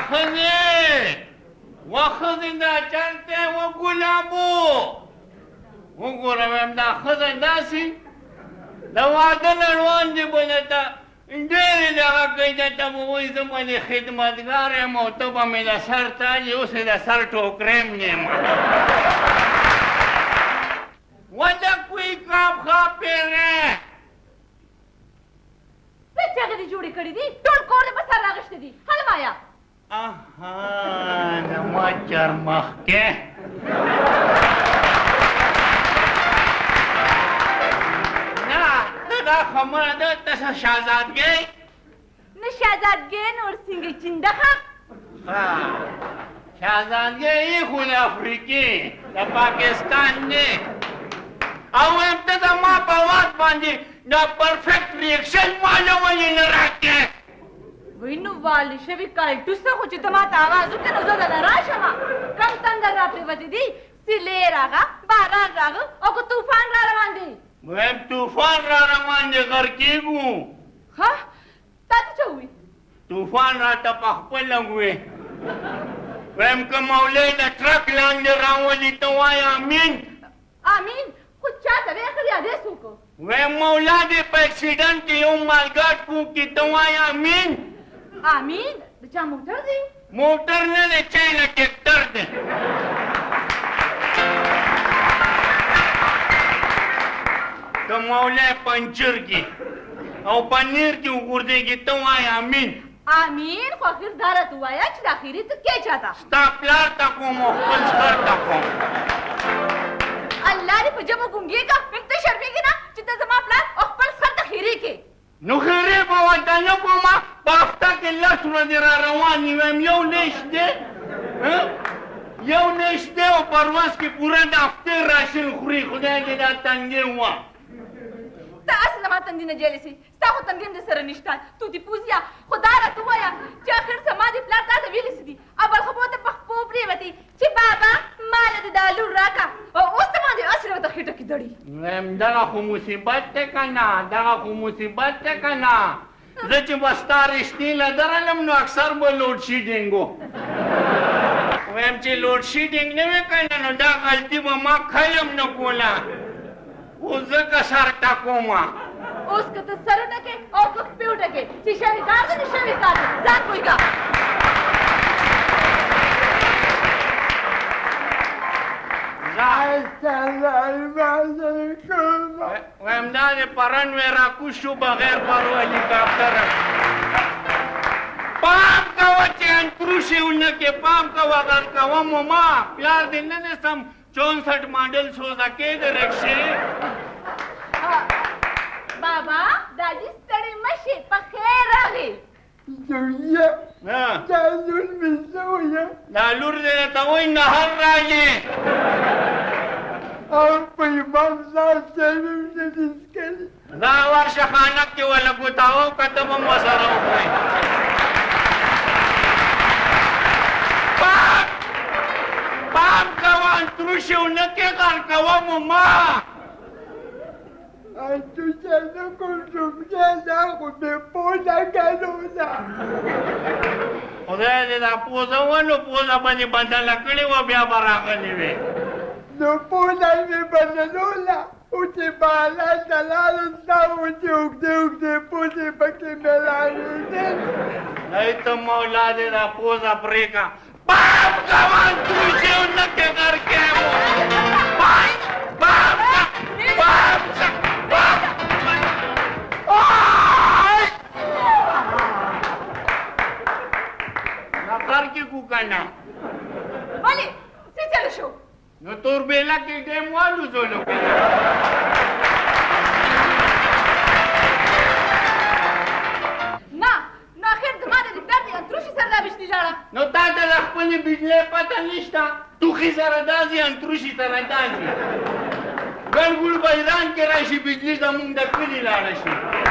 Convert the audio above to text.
خزي وخزي دا چلته و ګلابو وګوره مې دا خزه داسې د واده لړوان دي بله ته ډېرې دغه کوي درته به وایي زه باندې خدمتګار یم او ته به مې د سر تاج یې اوس یې د سر ټوکرې م نیمه وده کوی کاب خواه پیره پس چاگه دی جوڑی کردی دی ټول کور دی بسر راغشتی دی حلم آیا آها نما چرمخ که نه دا خمره ده تسا شازادگی نه شازادگی نور سنگی چنده خواه شازادگی ای خود افریقی دا پاکستان نه او امتا دا ما پا وقت باندی دا پرفیکت ریکشن والا ولی نراکه وی نو والی شوی کلتوسته خو چې تما ته آواز وکړې نو زه دله راشمه کم تندر را پرېوتې دي سیلې راغه باران راغه او که طوفان را روان دی ویم طوفان را روان دی غر کېږو ها تا ته څه ووي طوفان راته په خپله ووې ویم که مولۍ د ټرک لاندې راولي ته وایه امین امین خو چا ته وې اخر یادې څوک ویم مولا دې په اکسیډنټ کې یو مالګاټ کوکي ته وایه امین امین د چا موټر دی موټر نه دی چای نه ټیکټر دی که مولۍ پنچر کې او پنیر کې وغورځېږي ته وایه امین امین خو اخر دا راته ووایه چې د اخري ته کې چاته ستا پلار ته کوم او خپل سر ته کوم الله دې په جبه ګونګېږه ته شرمېږې نه چې ته زما پلار او خپل سر ته خیرې کې نو خیرې به ورته نه کومه په هفته کې لس ورځې را روان یې ویم یو نیش دی یو نیش دی او پرواز کې پوره د هفتې راشن خوري خدای دې دا تنګې وه ته اصل زما تندي نه جیلې سي ستا خو تندي هم د سره نشته تو دې پوزیا خو دا راته ووایه چې اخر زما دې پلار تا ته ویلي څه دي او بلخبو ته په خپو پرېوتې چې بابا ماله دې دا لور راکړه او اوس ته باندې اصل ورته خېټه کې دړي ویم دغه خو مصیبت دی که نه دغه خو مصیبت دی که نه زه چې به ستا رښتې له درلم نو اکثر به لوډ شیډینګ و ویم چې لوډ شیډینګ نه وي که نه نو دا غلطي به ما کلم نه کوله خو ځکه سر ټکومه اوس که ته سر وټکې او که خپې وټکې چې شوي کار دی نو شوي کار دی ځان پوهېږه ویم دا د پرن وی راکوز شو بغیر پرو هلیکاپټره پام کوه چې انتروشې ونه کې پام کوه غر کوم ما پلار دې نه نیسم 64 ماډل سوزکې د رکشې بابا دادی ستړی مه شې په خیر راغې زویه دا لور مې زویه دا لور دې راته وایي نهر راځي او په امام صاحب صاحب هم نه دي څکلي دا ورشه خانک کې وله ګوتاوه که ته به مو سره وکړې پام کوه انتروشې ونه کې غر کوم ما تو چنه کنجمگه خو به پوزه کنونه خدای دې دا پوزه و نو پوزه باندې بدله کړې وه بیا به راغلې وې نو پوزه مې بدلوله او چې بالا ته لاړم ستا و چې اوږدې اوږدې پوزې پکې مې راوېدې ای ته مولا دې دا پوزه پرېږه پام کوه انتروشې ونه کې غر کې نقر کې کو کنه ولې څه چلو شو نو توربېله کې ډېم والوزولو کنه نه نو اخر زما د دې پلار دې انتروشي سره دا بشتي ژاړه نو تا ته د خپلې بجلۍ پته نشته ټوخي سره داسې انتروشي سره داسې ګڼ ګوڼ په ایران کې راشي بجلي زمونږ د کلي لاړه شي